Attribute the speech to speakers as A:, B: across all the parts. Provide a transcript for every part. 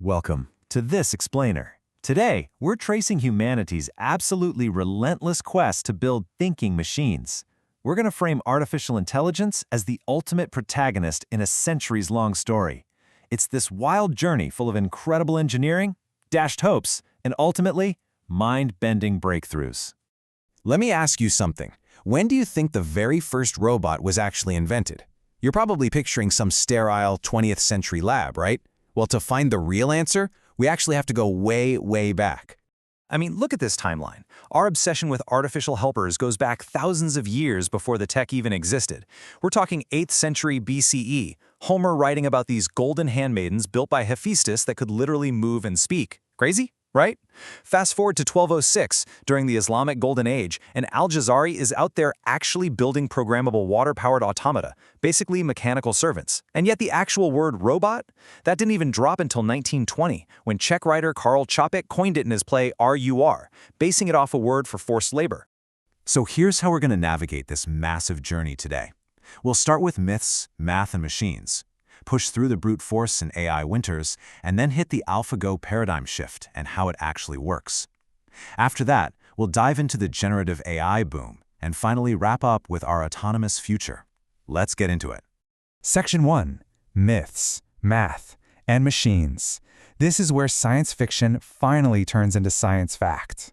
A: Welcome to This Explainer. Today, we're tracing humanity's absolutely relentless quest to build thinking machines. We're going to frame artificial intelligence as the ultimate protagonist in a centuries-long story. It's this wild journey full of incredible engineering, dashed hopes, and ultimately, mind-bending breakthroughs.
B: Let me ask you something. When do you think the very first robot was actually invented? You're probably picturing some sterile 20th century lab, right? Well, to find the real answer, we actually have to go way, way back.
C: I mean, look at this timeline. Our obsession with artificial helpers goes back thousands of years before the tech even existed. We're talking 8th century BCE, Homer writing about these golden handmaidens built by Hephaestus that could literally move and speak. Crazy, right? Fast forward to 1206, during the Islamic Golden Age, and Al-Jazari is out there actually building programmable water-powered automata, basically mechanical servants. And yet the actual word robot? That didn't even drop until 1920, when Czech writer Karl Čapek coined it in his play RUR, basing it off a word for forced labor.
A: So here's how we're going to navigate this massive journey today. We'll start with myths, math, and machines, push through the brute force and AI winters, and then hit the AlphaGo paradigm shift and how it actually works. After that, we'll dive into the generative AI boom and finally wrap up with our autonomous future. Let's get into it.
D: Section 1. Myths, Math, and Machines. This is where science fiction finally turns into science fact.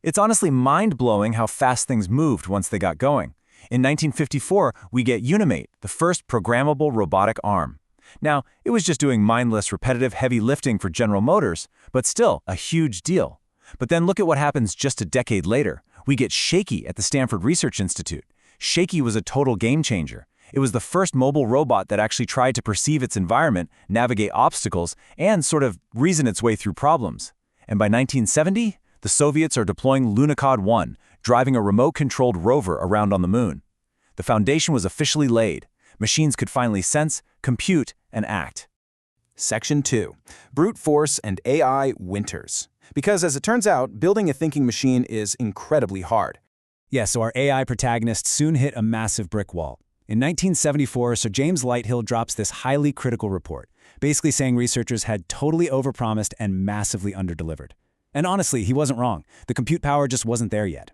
C: It's honestly mind-blowing how fast things moved once they got going. In 1954, we get Unimate, the first programmable robotic arm. Now, it was just doing mindless, repetitive, heavy lifting for General Motors, but still a huge deal. But then look at what happens just a decade later. We get Shaky at the Stanford Research Institute. Shaky was a total game changer. It was the first mobile robot that actually tried to perceive its environment, navigate obstacles, and sort of reason its way through problems. And by 1970, the Soviets are deploying Lunokhod 1, driving a remote-controlled rover around on the moon. The foundation was officially laid. Machines could finally sense, compute, and act.
B: Section 2. Brute force and AI winters. Because as it turns out, building a thinking machine is incredibly hard.
E: Yeah, so our AI protagonist soon hit a massive brick wall. In 1974, Sir James Lighthill drops this highly critical report, basically saying researchers had totally overpromised and massively underdelivered. And honestly, he wasn't wrong. The compute power just wasn't there yet.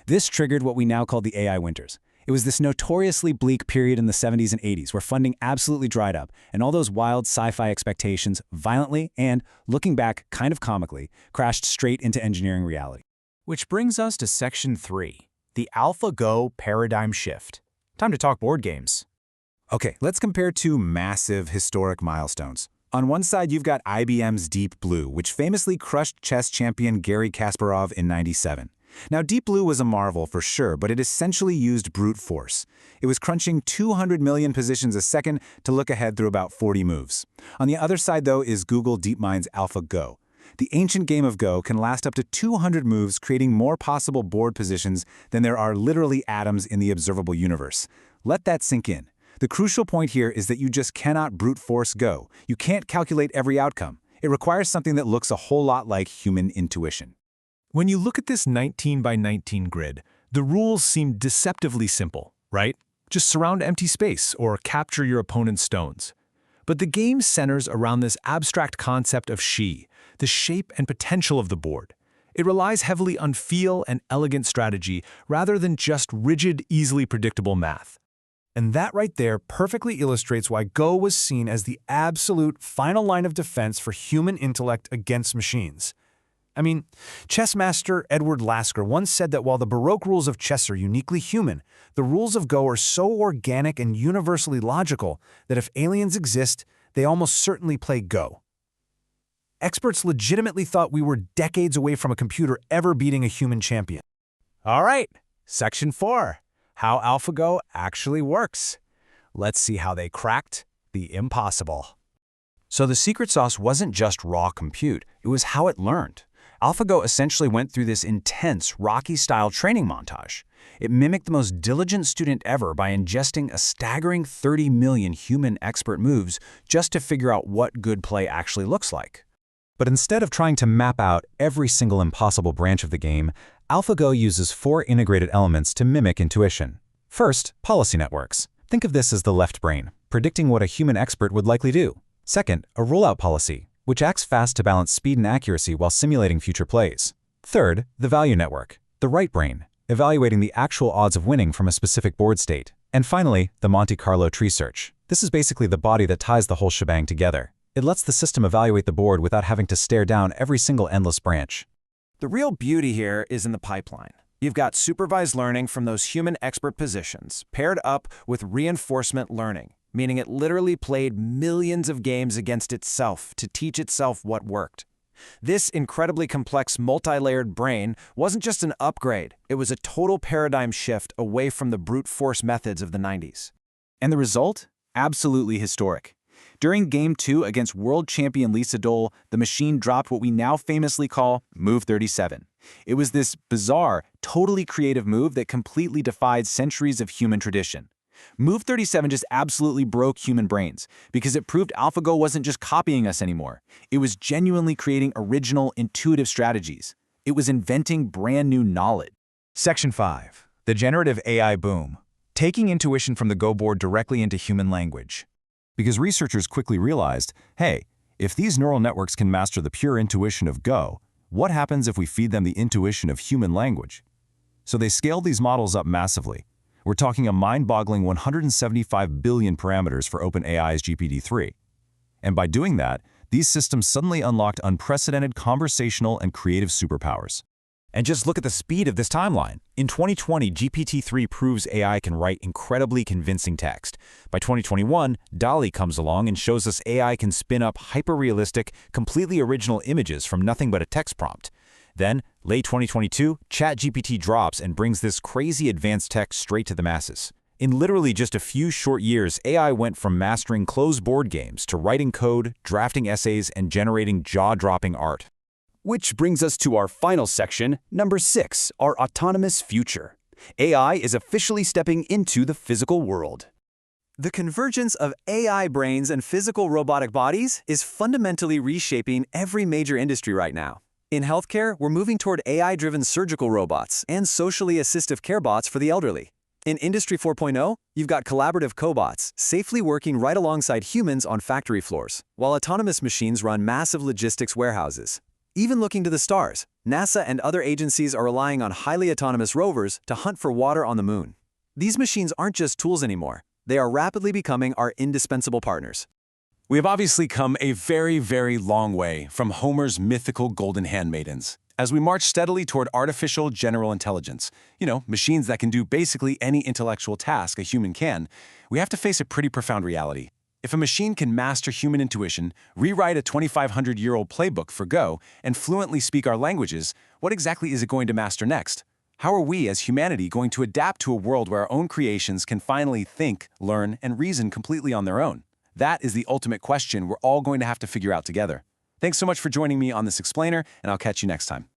E: This triggered what we now call the AI winters. It was this notoriously bleak period in the 70s and 80s where funding absolutely dried up, and all those wild sci-fi expectations violently and, looking back kind of comically, crashed straight into engineering reality.
C: Which brings us to Section 3, the AlphaGo paradigm shift. Time to talk board games.
D: Okay, let's compare two massive historic milestones. On one side, you've got IBM's Deep Blue, which famously crushed chess champion Garry Kasparov in '97. Now, Deep Blue was a marvel for sure, but it essentially used brute force. It was crunching 200 million positions a second to look ahead through about 40 moves. On the other side, though, is Google DeepMind's AlphaGo. The ancient game of Go can last up to 200 moves, creating more possible board positions than there are literally atoms in the observable universe. Let that sink in. The crucial point here is that you just cannot brute force Go. You can't calculate every outcome. It requires something that looks a whole lot like human intuition.
F: When you look at this 19 by 19 grid, the rules seem deceptively simple, right? Just surround empty space or capture your opponent's stones. But the game centers around this abstract concept of Xi, the shape and potential of the board. It relies heavily on feel and elegant strategy rather than just rigid, easily predictable math. And that right there perfectly illustrates why Go was seen as the absolute final line of defense for human intellect against machines. I mean, chess master Edward Lasker once said that while the Baroque rules of chess are uniquely human, the rules of Go are so organic and universally logical that if aliens exist, they almost certainly play Go. Experts legitimately thought we were decades away from a computer ever beating a human champion.
E: All right, Section 4. How AlphaGo actually works. Let's see how they cracked the impossible.
B: So the secret sauce wasn't just raw compute, it was how it learned. AlphaGo essentially went through this intense, Rocky-style training montage. It mimicked the most diligent student ever by ingesting a staggering 30 million human expert moves just to figure out what good play actually looks like.
D: But instead of trying to map out every single impossible branch of the game, AlphaGo uses 4 integrated elements to mimic intuition. First, policy networks. Think of this as the left brain, predicting what a human expert would likely do. Second, a rollout policy.
E: which acts fast to balance speed and accuracy while simulating future plays. Third, the value network, the right brain, evaluating the actual odds of winning from a specific board state. And finally, the Monte Carlo tree search. This is basically the body that ties the whole shebang together. It lets the system evaluate the board without having to stare down every single endless branch.
A: The real beauty here is in the pipeline. You've got supervised learning from those human expert positions paired up with reinforcement learning, meaning it literally played millions of games against itself to teach itself what worked. This incredibly complex, multi-layered brain wasn't just an upgrade, it was a total paradigm shift away from the brute force methods of the 90s.
C: And the result? Absolutely historic. During Game 2 against world champion Lisa Dole, the machine dropped what we now famously call Move 37. It was this bizarre, totally creative move that completely defied centuries of human tradition. Move 37 just absolutely broke human brains because it proved AlphaGo wasn't just copying us anymore. It was genuinely creating original, intuitive strategies. It was inventing brand new knowledge.
E: Section 5. The generative AI boom. Taking intuition from the Go board directly into human language.
D: Because researchers quickly realized, hey, if these neural networks can master the pure intuition of Go, what happens if we feed them the intuition of human language? So they scaled these models up massively. We're talking a mind-boggling 175 billion parameters for OpenAI's GPT-3. And by doing that, these systems suddenly unlocked unprecedented conversational and creative superpowers.
E: And just look at the speed of this timeline. In 2020, GPT-3 proves AI can write incredibly convincing text. By 2021, DALL-E comes along and shows us AI can spin up hyper-realistic, completely original images from nothing but a text prompt. Then, late 2022, ChatGPT drops and brings this crazy advanced tech straight to the masses. In literally just a few short years, AI went from mastering closed board games to writing code, drafting essays, and generating jaw-dropping art.
G: Which brings us to our final section, number 6, our autonomous future. AI is officially stepping into the physical world.
C: The convergence of AI brains and physical robotic bodies is fundamentally reshaping every major industry right now. In healthcare, we're moving toward AI-driven surgical robots and socially assistive care bots for the elderly. In Industry 4.0, you've got collaborative cobots safely working right alongside humans on factory floors, while autonomous machines run massive logistics warehouses. Even looking to the stars, NASA and other agencies are relying on highly autonomous rovers to hunt for water on the moon. These machines aren't just tools anymore. They are rapidly becoming our indispensable partners.
F: We have obviously come a very, very long way from Homer's mythical golden handmaidens as we march steadily toward artificial general intelligence, machines that can do basically any intellectual task a human can. We have to face a pretty profound reality. If a machine can master human intuition, rewrite a 2,500-year-old playbook for Go, and fluently speak our languages, what exactly is it going to master next? How are we as humanity going to adapt to a world where our own creations can finally think, learn, and reason completely on their own? That is the ultimate question we're all going to have to figure out together. Thanks so much for joining me on this explainer, and I'll catch you next time.